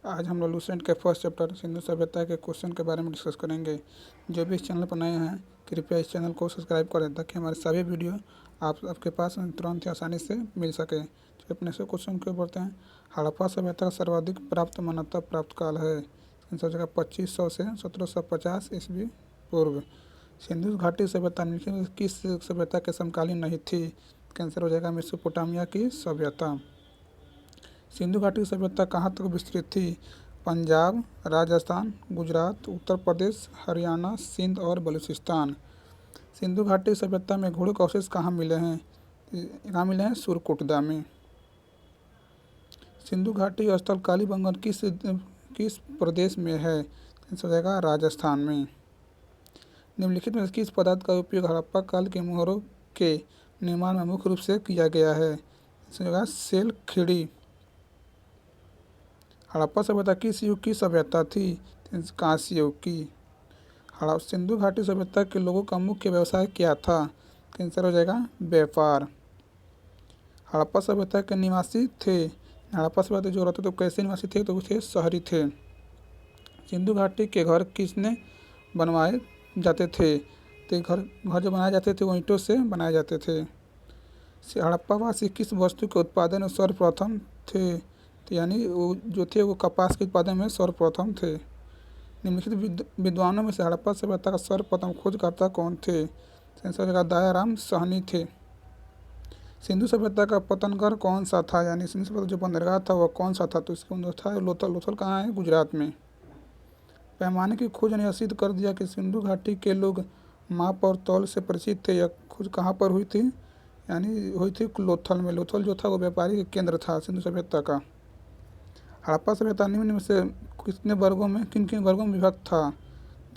आज हम लोग लूसेंट के फर्स्ट चैप्टर सिंधु सभ्यता के क्वेश्चन के बारे में डिस्कस करेंगे। जो भी इस चैनल पर नए हैं कृपया इस चैनल को सब्सक्राइब करें ताकि हमारे सभी वीडियो आपके पास तुरंत ही आसानी से मिल सके। तो अपने से क्वेश्चन क्यों बढ़ते हैं। हड़प्पा सभ्यता का सर्वाधिक प्राप्त मान्यता प्राप्त काल है। आंसर जगह 2500 से 1750 ईस्वी पूर्व। सिंधु घाटी सभ्यता निम्नलिखित में किस सभ्यता के समकालीन नहीं थी। आंसर हो जाएगा मेसोपोटामिया की सभ्यता। सिंधु घाटी की सभ्यता कहाँ तक विस्तृत थी। पंजाब, राजस्थान, गुजरात, उत्तर प्रदेश, हरियाणा, सिंध और बलूचिस्तान। सिंधु घाटी सभ्यता में घोड़ों के अवशेष कहाँ मिले हैं। कहाँ मिले हैं, सुरकुटदा में। सिंधु घाटी स्थल कालीबंगन किस प्रदेश में है। आंसर हो जाएगा राजस्थान में। निम्नलिखित में किस पदार्थ का उपयोग हड़प्पा काल के मोहरों के निर्माण में मुख्य रूप से किया गया है। आंसर हो जाएगा सेल खिड़ी। हड़प्पा सभ्यता किस युग की सभ्यता थी। कांस्य युग की। सिंधु घाटी सभ्यता के लोगों का मुख्य व्यवसाय क्या था। आंसर हो जाएगा व्यापार। हड़प्पा सभ्यता के निवासी थे। हड़प्पा सभ्यता जो रहते तो कैसे निवासी थे, तो वो थे शहरी थे। सिंधु घाटी के घर किसने बनवाए जाते थे। तो घर जो बनाए जाते थे वो ईंटों से बनाए जाते थे। हड़प्पावासी किस वस्तु के उत्पादन में सर्वप्रथम थे। तो यानी वो जो थे वो कपास के उत्पादन में सर्वप्रथम थे। निम्नलिखित विद्वानों में से हड़प्पा सभ्यता का सर्वप्रथम खोजकर्ता कौन थे। आंसर जगह दयाराम साहनी थे। सिंधु सभ्यता का पतनगढ़ कौन सा था, यानी सिंधु सभ्यता जो बंदरगाह था वह कौन सा था। तो इसका अंदर था लोथल। लोथल कहाँ है, गुजरात में। पैमाने की खोज ने सिद्ध कर दिया कि सिंधु घाटी के लोग माप और तौल से परिचित थे। यह खोज कहाँ पर हुई थी, यानी हुई थी लोथल में। लोथल जो था वो व्यापारी केंद्र था सिंधु सभ्यता का। हड़प्पा सभ्यता निम्न में से कितने वर्गों में किन किन वर्गों में विभक्त था।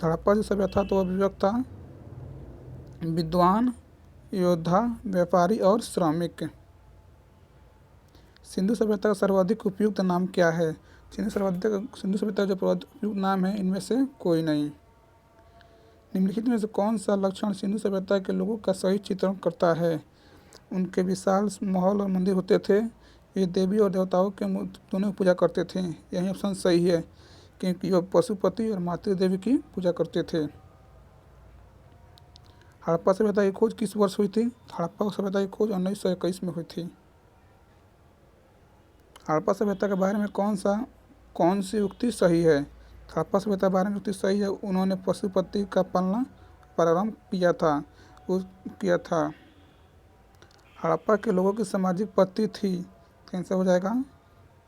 हड़प्पा जो सभ्यता था तो वह विभक्त था विद्वान, योद्धा, व्यापारी और श्रमिक। सिंधु सभ्यता का सर्वाधिक उपयुक्त नाम क्या है। सिंधु सभ्यता का जो उपयुक्त नाम है इनमें से कोई नहीं। निम्नलिखित में से कौन सा लक्षण सिंधु सभ्यता के लोगों का सही चित्रण करता है। उनके विशाल महल और मंदिर होते थे। ये देवी और देवताओं के दोनों की पूजा करते थे। यही ऑप्शन सही है क्योंकि वह पशुपति और मातृ देवी की पूजा करते थे। हड़प्पा सभ्यता की खोज किस वर्ष हुई थी। हड़प्पा सभ्यता की खोज 1921 में हुई थी। हड़प्पा सभ्यता के बारे में कौन सी उक्ति सही है। हड़प्पा सभ्यता के बारे में उक्ति सही है, उन्होंने पशुपति का पालना प्रारंभ किया था। हड़प्पा के लोगों की सामाजिक पद्धति थी। कैसे हो जाएगा,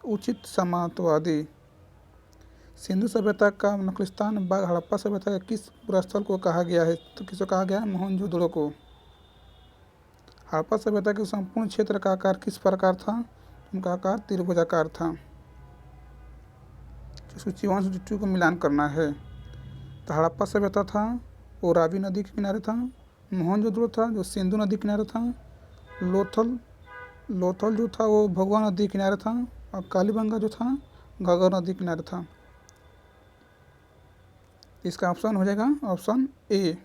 उचित समाजवादी। सिंधु सभ्यता का नखलिस्तान बाग हड़प्पा सभ्यता के किस पुरास्थल को कहा गया है। तो किसको कहा गया है, मोहनजोदड़ो को। हड़प्पा सभ्यता के संपूर्ण क्षेत्र का आकार किस प्रकार था। उनका आकार त्रिभुजाकार था। सूची 1 से 2 को मिलान करना है। तो हड़प्पा सभ्यता था वो रावी नदी के किनारे था। मोहनजोदड़ो था जो सिंधु नदी किनारे था। लोथल जो था वो भगवा नदी किनारे था। और कालीबंगा जो था घाघर नदी किनारे था। इसका ऑप्शन हो जाएगा ऑप्शन ए।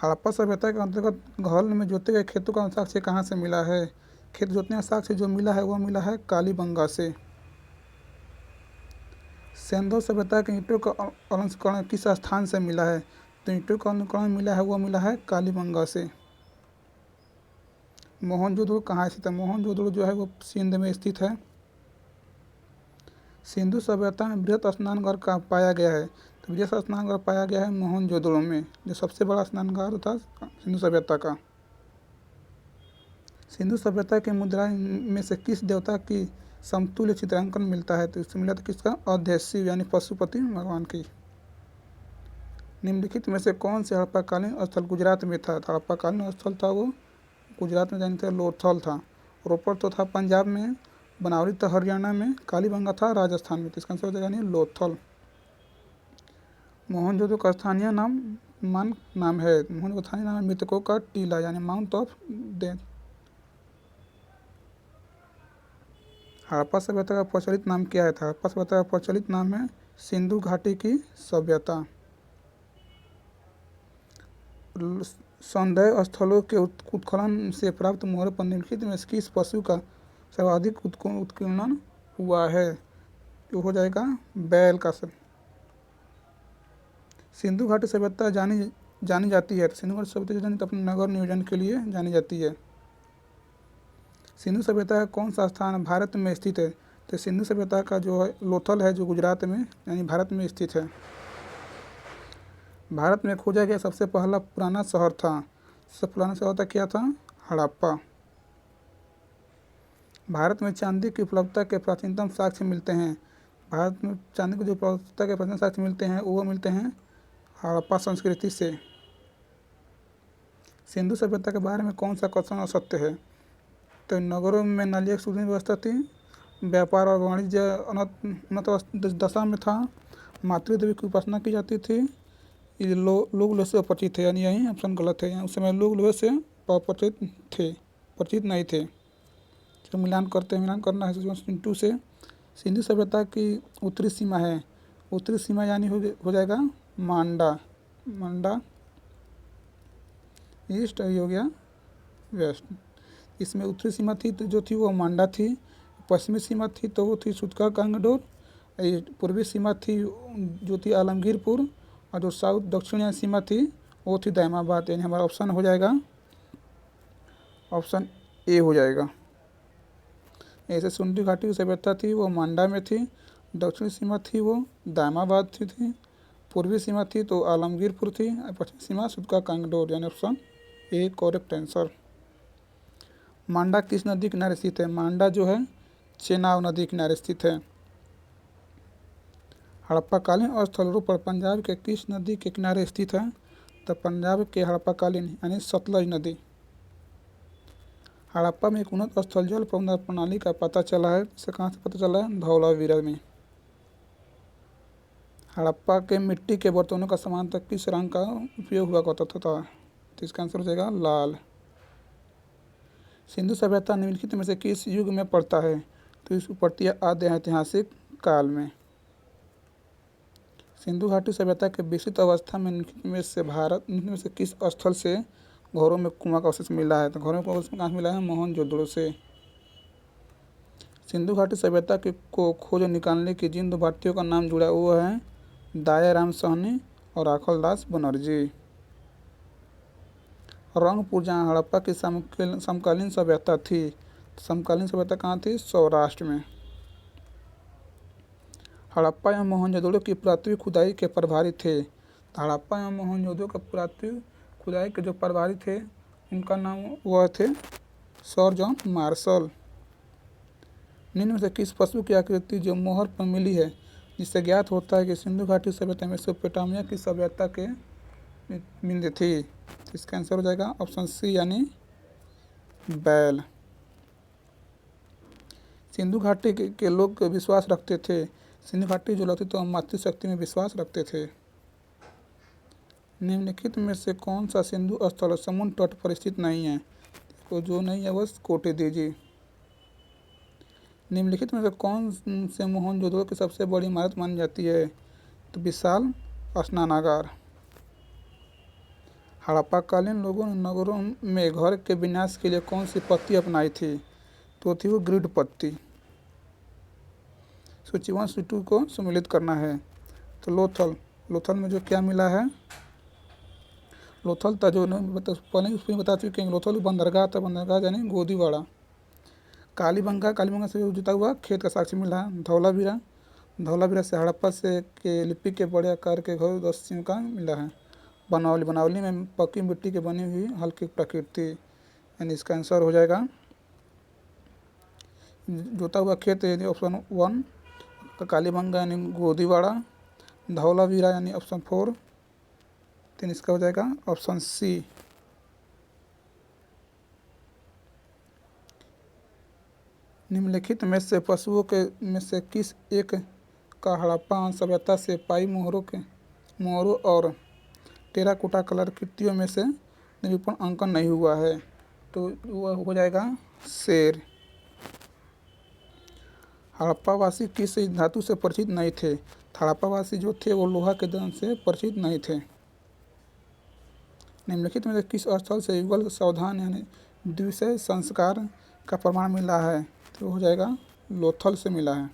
हड़प्पा सभ्यता के अंतर्गत घल में जोते गए खेतों का साक्ष्य कहाँ से मिला है। खेत जोतने का साक्ष्य जो मिला है वह मिला है कालीबंगा से। सिंधु सभ्यता के ईंटों का अनुकरण किस स्थान से मिला है। तो ईंटों का अनुकरण मिला है वह मिला है कालीबंगा से। मोहनजोदड़ो कहाँ स्थित है। मोहनजोदड़ो जो है वो सिंध में स्थित है। सिंधु सभ्यता में बृहत स्नानघर का पाया गया है। तो बृहत स्नानघर पाया गया है मोहनजोदड़ो में, जो सबसे बड़ा स्नानघर था सिंधु सभ्यता का। सिंधु सभ्यता की मुद्रा में से किस देवता की समतुल्य चित्रांकन मिलता है। तो इससे मिला था किसका, अध्यक्षी यानी पशुपति भगवान की। निम्नलिखित में से कौन से हड़प्पाकालीन स्थल गुजरात में था। हड़प्पाकालीन स्थल था वो गुजरात में, जानते लोथल था। रोपड़ तो था पंजाब में, बनावली था हरियाणा में, कालीबंगा था राजस्थान में। तो इसका आंसर हो जाएगा लोथल। मोहनजोदड़ो का स्थानीय नाम है। मोहनजोदड़ो का स्थानीय नाम है मृतकों का टीला यानी माउंट ऑफ डेथ। हड़प्पा सभ्यता का प्रचलित नाम क्या है। हड़प्पा सभ्यता का प्रचलित नाम है सिंधु घाटी की सभ्यता। संदेह स्थलों के उत्खनन से प्राप्त मोहरों पर निम्नलिखित में किस पशु का सर्वाधिक उत्कीर्णन हुआ है। तो हो जाएगा बैल का सब। सिंधु घाटी सभ्यता जानी जानी जाती है, सिंधु घाटी सभ्यता जानी तो अपने नगर नियोजन के लिए जानी जाती है। सिंधु सभ्यता का कौन सा स्थान भारत में स्थित है? तो सिंधु सभ्यता का जो है लोथल है, जो गुजरात में यानी भारत में स्थित है। भारत में खोजा गया सबसे पहला पुराना शहर था, सबसे पुराना शहर था क्या था? हड़प्पा। भारत में चांदी की उपलब्धता के प्राचीनतम साक्ष्य मिलते हैं, भारत में चांदी की जो उपलब्धता के प्राचीन साक्ष्य मिलते हैं वो मिलते हैं हड़प्पा संस्कृति से। सिंधु सभ्यता के बारे में कौन सा कथन असत्य है? तो नगरों में नालियों की सुदृढ़ व्यवस्था थी, व्यापार और वाणिज्य उन्नत दशा में था, मातृ देवी की उपासना की जाती थी, ये लोग लोहे से अपरिचित थे, यानी यही ऑप्शन गलत है। उस समय लोग लोहे से परिचित नहीं थे। तो मिलान करना है 2 से। सिंधु सभ्यता की उत्तरी सीमा है, उत्तरी सीमा यानी हो जाएगा मांडा ईस्ट, और हो गया वेस्ट। इसमें उत्तरी सीमा थी तो जो थी वो मांडा थी, पश्चिमी सीमा थी तो वो थी सुतका कांगडोर, पूर्वी सीमा थी जो थी आलमगीरपुर, और जो साउथ दक्षिणी सीमा थी वो थी दायमाबाद। यानी हमारा ऑप्शन हो जाएगा ऑप्शन ए हो जाएगा। ऐसे सिंधु घाटी की सभ्यता थी वो मांडा में थी, दक्षिणी सीमा थी वो दायमाबाद थी, पूर्वी सीमा थी तो आलमगीरपुर थी, पश्चिमी सीमा सुतका कांगडोर, यानी ऑप्शन ए करेक्ट आंसर। मांडा किस नदी किनारे स्थित है? मांडा जो है चेनाब नदी किनारे स्थित है। हड़प्पाकालीन स्थलों पर पंजाब के किस नदी के किनारे स्थित है? तो पंजाब के हड़प्पाकालीन यानी सतलज नदी। हड़प्पा में एक उन्नत स्थल जल प्रबंधन प्रणाली का पता चला है, इसे कहाँ से पता चला है? धौलावीरा में। हड़प्पा के मिट्टी के बर्तनों का समानतः किस रंग का उपयोग हुआ करता था? तो इसका आंसर हो जाएगा लाल। सिंधु सभ्यता निम्नलिखित में से किस युग में पड़ता है? तो इसको पड़ती है आद्य ऐतिहासिक काल में। सिंधु घाटी सभ्यता के विकसित अवस्था में निम्नलिखित में से किस स्थल से घरों में कुआं का अवशेष मिला है? तो घरों का अवशेष कहाँ मिला है? मोहनजोदड़ो से। सिंधु घाटी सभ्यता को खोज निकालने की जिन 2 भारतीयों का नाम जुड़ा वो है दयाराम साहनी और राखलदास बनर्जी। रंगपुर जहाँ हड़प्पा की समकालीन सभ्यता थी, समकालीन सभ्यता कहाँ थी? सौराष्ट्र में। हड़प्पा एवं मोहनजोदड़ो की पुरातत्व खुदाई के प्रभारी थे, हड़प्पा एवं मोहनजोदड़ो का पुरातत्व खुदाई के जो प्रभारी थे उनका नाम वह थे सर जॉन मार्शल। निम्न में से किस पशु की आकृति जो मोहर पर मिली है जिससे ज्ञात होता है कि सिंधु घाटी सभ्यता में मेसोपोटामिया की सभ्यता के बिंदु थी? इसका आंसर हो जाएगा ऑप्शन सी यानी बैल। सिंधु घाटी के लोग विश्वास रखते थे, सिंधु घाटी जो लोग थे तो मातृशक्ति में विश्वास रखते थे। निम्नलिखित में से कौन सा सिंधु स्थल समुद्र तट पर स्थित नहीं है? तो जो नहीं है बस कोटे दीजिए। निम्नलिखित में से कौन से मोहनजोदड़ो की सबसे बड़ी इमारत मानी जाती है? तो विशाल स्नानागार। हड़प्पाकालीन लोगों ने नगरों में घर के विन्यास के लिए कौन सी पत्ती अपनाई थी? तो थी वो ग्रिड पत्ती। सूची 1 से 2 को सम्मिलित करना है। तो लोथल में जो क्या मिला है? लोथल था जो पहले उसमें बता चुके हैं, लोथल बंदरगाह था, बंदरगाह यानी गोदीवाड़ा। कालीबंगा से जुटा हुआ खेत का साक्ष्य मिला है। धौलावीरा से हड़प्पा से के लिपि के बड़े आकार के घर 10 सिंह का मिला है। बनावली में पक्की मिट्टी की बनी हुई हल्की प्रकृति, यानी इसका आंसर हो जाएगा जोता हुआ खेत यानी ऑप्शन 1, कालीबंगा यानी गोदीवाड़ा, धौलावीरा यानी ऑप्शन 4, तो इसका हो जाएगा ऑप्शन सी। निम्नलिखित में से पशुओं के में से किस एक का हड़प्पा सभ्यता से पाई मोहरों और टेराकोटा कलर कृतियों में से निरूपण अंकन नहीं हुआ है? तो वह हो जाएगा शेर। हड़प्पावासी किस धातु से परिचित नहीं थे? हड़प्पावासी जो थे वो लोहा के दान से परिचित नहीं थे। निम्नलिखित में से किस स्थल से युगल सावधान यानी द्विशय संस्कार का प्रमाण मिला है? तो हो जाएगा लोथल से मिला है।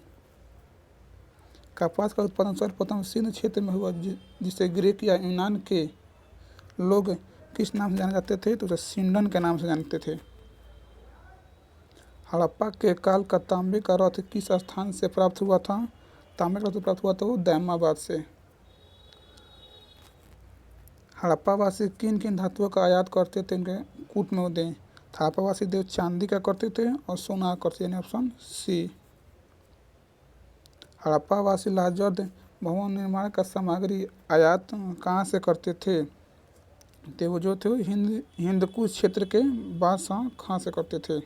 कपास का उत्पादन सर्वप्रथम सिंध क्षेत्र में हुआ, जिसे ग्रीक या यूनान के लोग किस नाम से जाने जाते थे? तो उसे सिंडन के नाम से जानते थे। हड़प्पा के काल का तांबे का रथ किस स्थान से प्राप्त हुआ था? तांबे का रथ प्राप्त हुआ था वो दैमाबाद से। हड़प्पावासी किन किन धातुओं का आयात करते थे? उनके कूटनोदें। हड़प्पावासी देव चांदी का करते थे और सोना करते, यानी ऑप्शन सी। हड़प्पावासी लाजर्द भवन निर्माण का सामग्री आयात कहाँ से करते थे? तो वो जो थे हिंदकुश क्षेत्र के बादशाह खां से करते थे।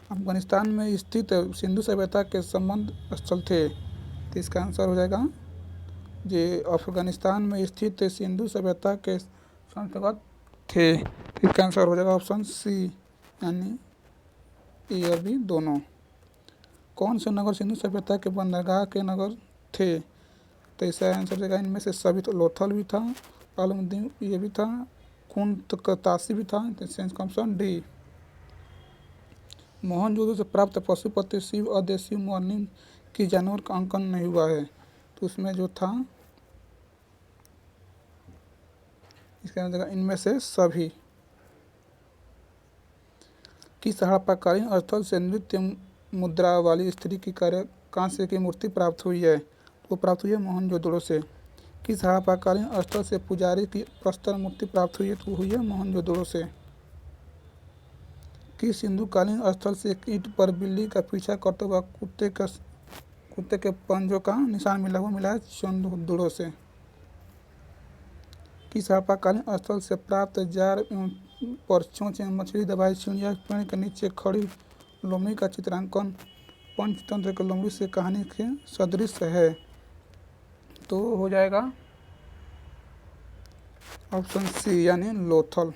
अफगानिस्तान में स्थित सिंधु सभ्यता के संबंध स्थल थे, तो इसका आंसर हो जाएगा जे अफगानिस्तान में स्थित सिंधु सभ्यता के संस्थागत थे। इसका आंसर हो जाएगा ऑप्शन सी, यानी ए और बी दोनों। कौन से नगर सिंधु सभ्यता के बंदरगाह के नगर थे? तो इसका आंसर हो जाएगा इनमें से सभी। तो लोथल भी था, अलाउद्दीन ये भी था, कुंतकतासी भी था। तो इसका ऑप्शन डी। मोहनजोदड़ो से प्राप्त पशुपति शिव अदेशी मॉर्निंग की जानवर का अंकन नहीं हुआ है, तो उसमें जो था इसका जगह इनमें से सभी। किस हड़प्पाकालीन स्थल से नृत्य मुद्रा वाली स्त्री की कांस्य की मूर्ति प्राप्त हुई है? तो प्राप्त हुई है मोहनजोदड़ो से। किस हड़प्पाकालीन स्थल से पुजारी की प्रस्तर मूर्ति प्राप्त हुई है? तो हुई है मोहनजोदड़ो से। किस सिंधुकालीन स्थल से एक ईंट पर बिल्ली का पीछा करते हुआ कुत्ते के पंजों का निशान मिला हुआ मिला है? चंदहुदड़ो से। किस हड़प्पाकालीन स्थल से प्राप्त जार पर चोंच में मछली दबाई चिड़िया पेड़ के नीचे खड़ी लोमड़ी का चित्रांकन पंचतंत्र के लोमड़ी से कहानी के सदृश है? तो हो जाएगा ऑप्शन सी, यानी लोथल।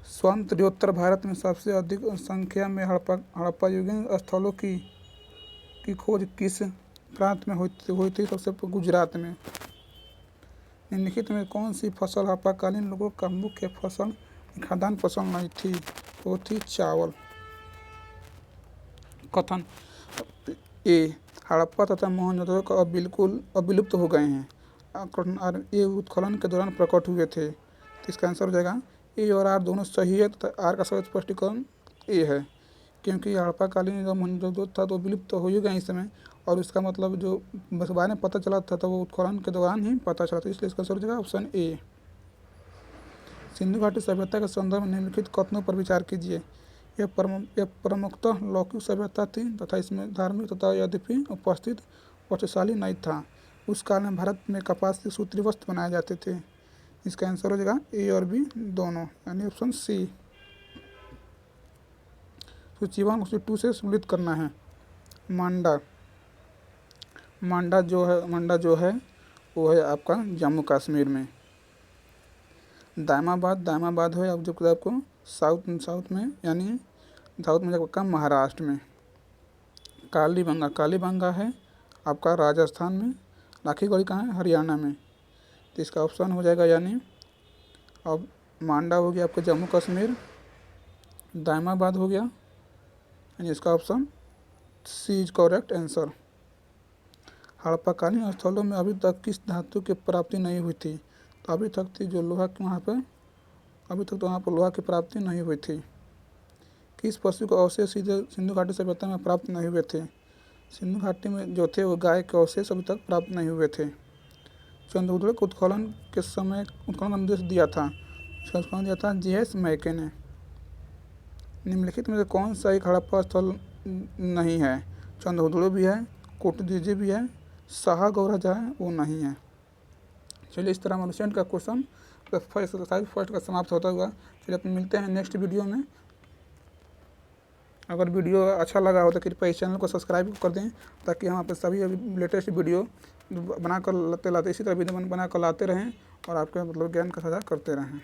स्वतंत्रोत्तर भारत में सबसे अधिक संख्या में हड़प्पायुगीन स्थलों की खोज किस प्रांत में हुई थी? सबसे गुजरात में। निम्नलिखित में कौन सी फसल हड़प्पाकालीन लोगों का मुख्य फसल खाद्यान्न फसल नहीं थी? वो थी चावल। कथन ए, हड़प्पा तथा मोहनजोदड़ो का अब विलुप्त हो गए हैं। ये उत्खनन के दौरान प्रकट हुए थे। तो इसका आंसर हो जाएगा ए और आर दोनों सही है, तथा आर का सही स्पष्टीकरण ए है, क्योंकि हड़प्पाकालीन जो मोहनजोदड़ो था तो विलुप्त हो ही गया इस समय, और इसका मतलब जो बाद में पता चला था तो वो उत्खनन के दौरान ही पता चला था, इसलिए इसका आंसर हो जाएगा ऑप्शन ए। सिंधु घाटी सभ्यता के संदर्भ में निम्नलिखित कथनों पर विचार कीजिए। यह प्रमुखतः लौकिक सभ्यता थी तथा इसमें धार्मिक तथा यद्यपि उपस्थित वस्त्रशाली नहीं था। उस काल में भारत में कपास के सूत्री वस्त्र बनाए जाते थे। इसका आंसर हो जाएगा ए और बी दोनों, यानी ऑप्शन सी। सूचीबद्ध को 2 से सम्मिलित करना है। मांडा जो है वो है आपका जम्मू कश्मीर में। दायमाबाद है अब जो आपको साउथ में, यानी साउथ में आपका महाराष्ट्र में। कालीबंगा है आपका राजस्थान में। लाखीगढ़ी कहाँ है? हरियाणा में। तो इसका ऑप्शन हो जाएगा, यानी अब मांडा हो गया आपका जम्मू कश्मीर, दायमाबाद हो गया, यानी इसका option C is correct answer. हड़प्पाकालीन स्थलों में अभी तक किस धातु की प्राप्ति नहीं हुई थी? तो अभी तक थी जो लोहा की, अभी तक तो वहाँ पर लोहा की प्राप्ति नहीं हुई थी। किस पशु के अवशेष सीधे सिंधु घाटी सभ्यता में प्राप्त नहीं हुए थे? सिंधु घाटी में जो थे वो गाय के अवशेष अभी तक प्राप्त नहीं हुए थे। चंद्रहुदड़ो को उत्खनन के समय उत्खनन का निर्देश दिया था J.S. मैके ने। निम्नलिखित में से कौन सा एक हड़प्पा स्थल नहीं है? चंद्रहुदड़ो भी है, कोटदीजे भी है, साहागौरा जो है वो नहीं है। चलिए, इस तरह मनुष्यन का क्वेश्चन फर्स्ट का समाप्त होता हुआ। चलिए अपन मिलते हैं नेक्स्ट वीडियो में। अगर वीडियो अच्छा लगा हो तो कृपया इस चैनल को सब्सक्राइब कर दें, ताकि हम आप सभी लेटेस्ट वीडियो बनाकर लाते इसी तरह वीडियो बनाकर लाते रहें और आपके ज्ञान का साझा करते रहें।